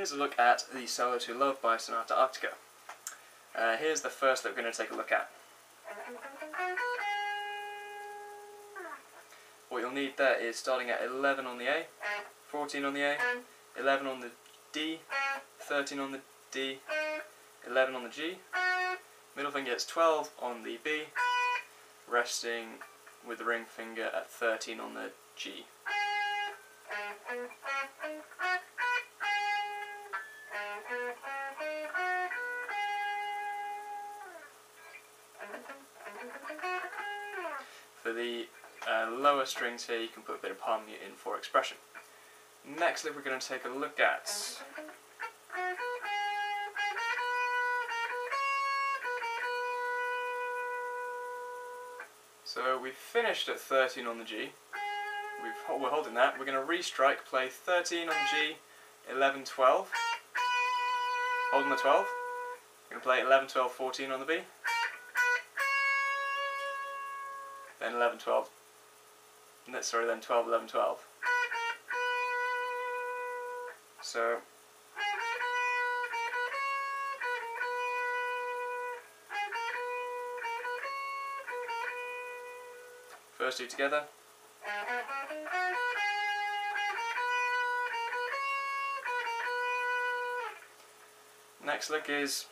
here's a look at the Solo to Love by Sonata Arctica. Here's the first that we're going to take a look at. What you'll need there is starting at 11 on the A, 14 on the A, 11 on the D, 13 on the D, 11 on the G, middle finger gets 12 on the B, resting with the ring finger at 13 on the G. For the lower strings here, you can put a bit of palm mute in for expression. Next lick we're going to take a look at. So we've finished at 13 on the G. We're holding that. We're going to restrike, play 13 on the G, 11, 12. Holding the 12. We're going to play 11, 12, 14 on the B. Then 11, 12. Sorry, then 12, 11, 12. So first two together. Next lick is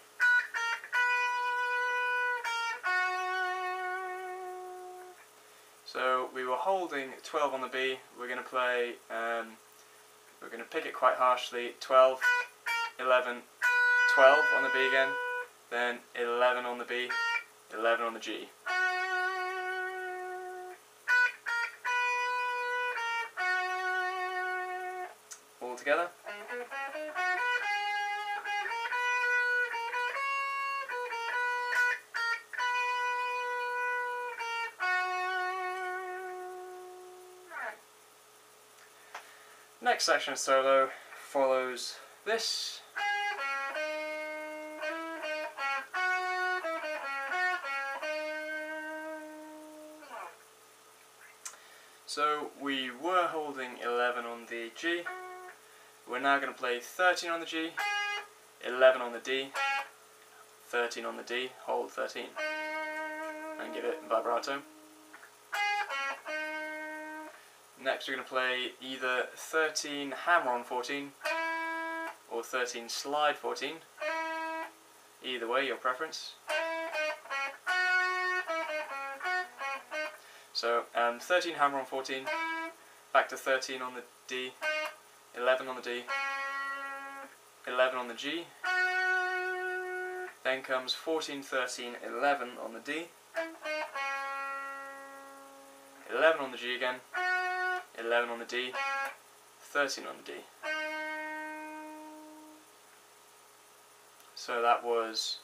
so we were holding 12 on the B. We're going to play, we're going to pick it quite harshly, 12, 11, 12 on the B again, then 11 on the B, 11 on the G. All together. Next section solo follows this. So we were holding 11 on the G. We're now going to play 13 on the G, 11 on the D, 13 on the D, hold 13, and give it vibrato. Next we're going to play either 13 hammer on 14 or 13 slide 14, either way, your preference. So 13 hammer on 14, back to 13 on the D, 11 on the D, 11 on the G, then comes 14, 13, 11 on the D, 11 on the G again, 11 on the D, 13 on the D. So that was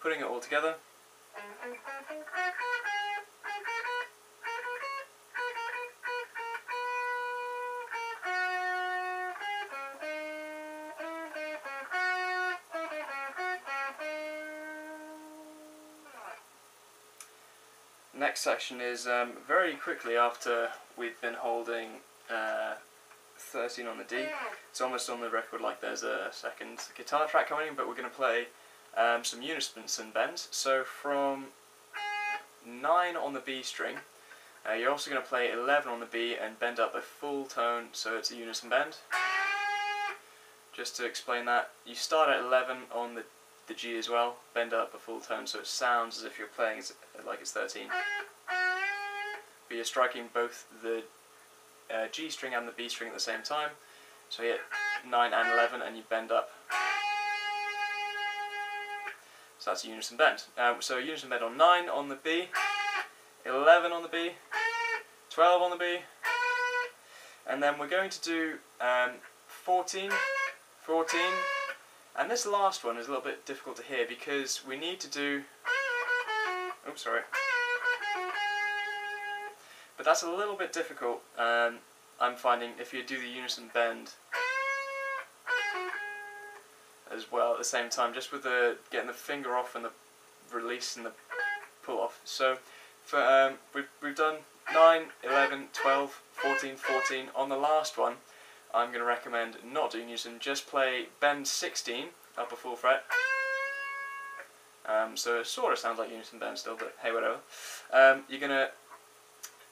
putting it all together. Next section is very quickly after we've been holding 13 on the D. It's almost on the record like there's a second guitar track coming in, but we're going to play some unison bends. So from 9 on the B string, you're also going to play 11 on the B and bend up a full tone, so it's a unison bend. Just to explain that, you start at 11 on the G as well, bend up a full tone so it sounds as if you're playing like it's 13. But you're striking both the G string and the B string at the same time, so you hit 9 and 11 and you bend up. So that's a unison bend. So a unison bend on 9 on the B, 11 on the B, 12 on the B, and then we're going to do 14, 14, and this last one is a little bit difficult to hear because we need to do, oops, sorry, but that's a little bit difficult, I'm finding, if you do the unison bend as well at the same time, just with getting the finger off and the release and the pull off. So for we've done 9, 11, 12, 14, 14. On the last one, I'm going to recommend not doing unison, just play bend 16 up a full fret. So it sort of sounds like unison bend still, but hey, whatever. You're going to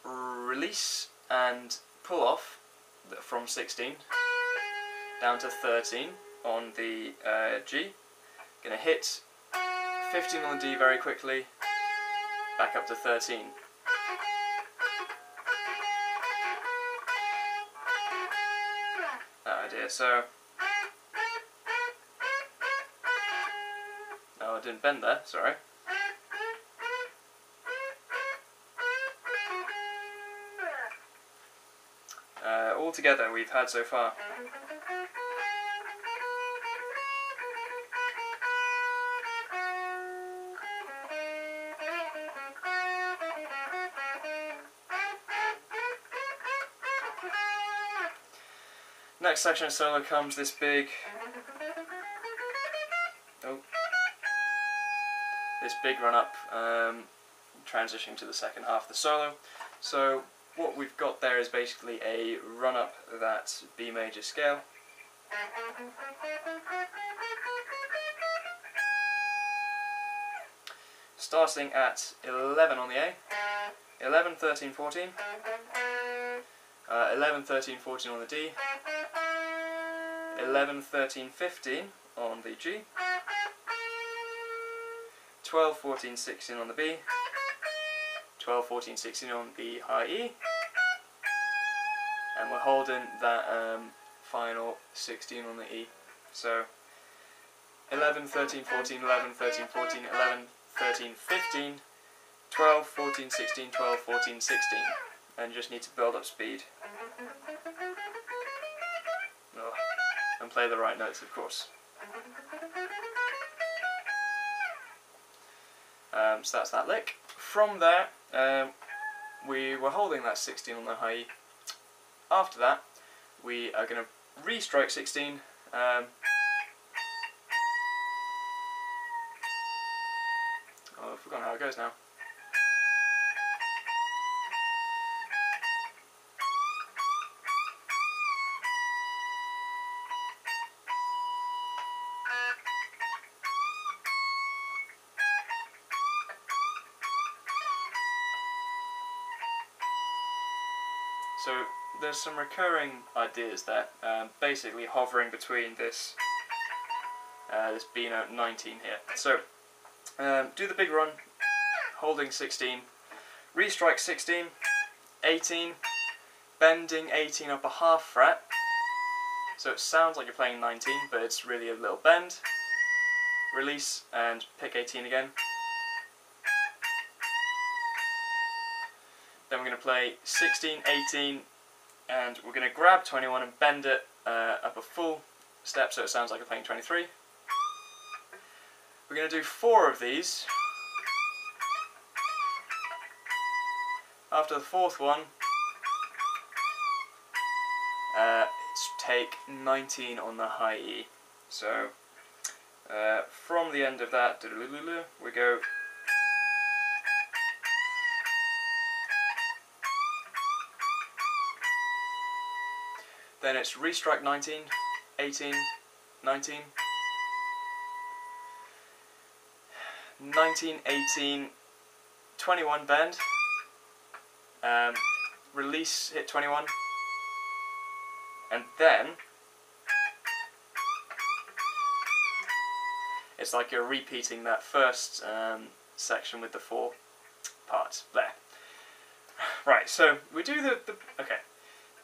release and pull off from 16 down to 13 on the G. Going to hit 15 on the D very quickly, back up to 13. That idea. So, oh, I didn't bend there, sorry. All together we've had so far. Next section of solo comes this big, this big run up, transitioning to the second half of the solo. So what we've got there is basically a run up that B major scale. Starting at 11 on the A, 11, 13, 14, 11, 13, 14 on the D, 11, 13, 15 on the G, 12, 14, 16 on the B, 12, 14, 16 on the high E, and we're holding that final 16 on the E. So 11, 13, 14, 11, 13, 14, 11, 13, 15, 12, 14, 16, 12, 14, 16, and you just need to build up speed. Oh, and play the right notes, of course. So that's that lick. From there, we were holding that 16 on the high E. After that, we are going to re-strike 16. Oh, I've forgotten how it goes now. So there's some recurring ideas there, basically hovering between this this B note 19 here. So do the big run, holding 16, re-strike 16, 18, bending 18 up a half fret, so it sounds like you're playing 19, but it's really a little bend, release and pick 18 again. Then we're going to play 16, 18, and we're going to grab 21 and bend it up a full step so it sounds like we're playing 23. We're going to do 4 of these. After the 4th one, take 19 on the high E. So from the end of that, we go. Then it's re-strike 19, 18, 19, 19, 18, 21 bend, release, hit 21, and then it's like you're repeating that first section with the 4 parts there. Right, so we do the okay.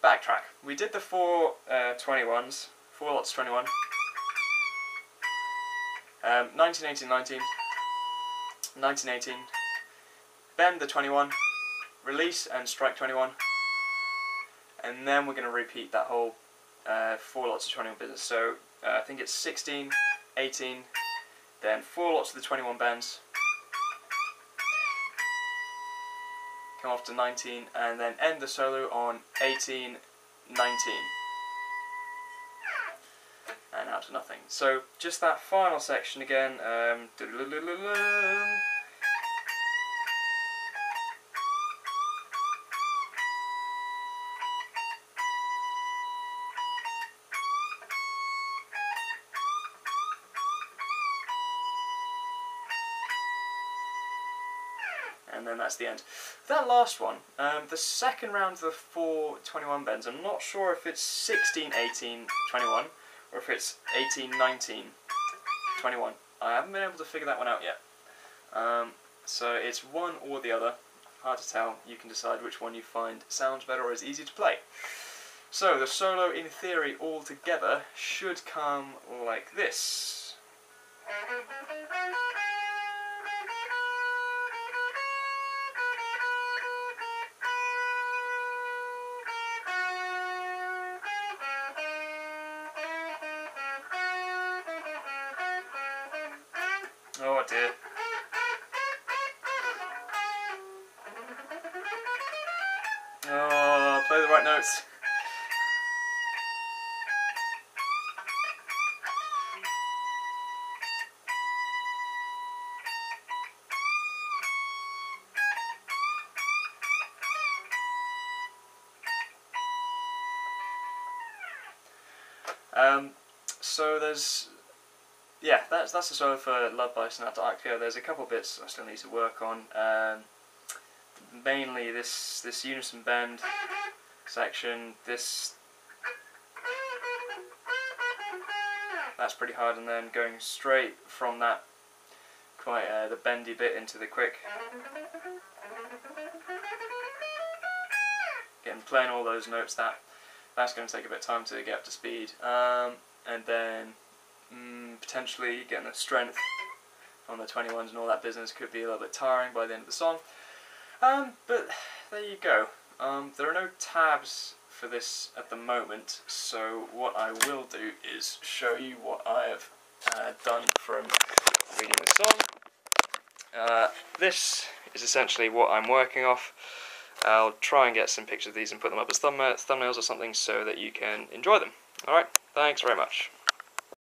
Backtrack. We did the 4 21s, 4 lots 21, 19, 18, 19, 19, 18, bend the 21, release and strike 21, and then we're going to repeat that whole 4 lots of 21 business. So I think it's 16, 18, then 4 lots of the 21 bends, come off to 19, and then end the solo on 18, 19. And now down to nothing. So just that final section again. And then that's the end. That last one, the second round of the 4/21 bends, I'm not sure if it's 16, 18, 21, or if it's 18, 19, 21. I haven't been able to figure that one out yet. So it's one or the other. Hard to tell. You can decide which one you find sounds better or is easier to play. So the solo, in theory, all together should come like this. Oh dear. Oh, play the right notes. So there's, yeah, that's the solo for Love by Sonata Arctica. There's a couple bits I still need to work on. Mainly this unison bend section. That's pretty hard, and then going straight from that quite the bendy bit into the quick. Playing all those notes. That's going to take a bit of time to get up to speed. And then potentially getting the strength on the 21s and all that business could be a little bit tiring by the end of the song. But there you go. There are no tabs for this at the moment, so what I will do is show you what I have done from reading the song. This is essentially what I'm working off. I'll try and get some pictures of these and put them up as thumbnails or something so that you can enjoy them. Alright, thanks very much.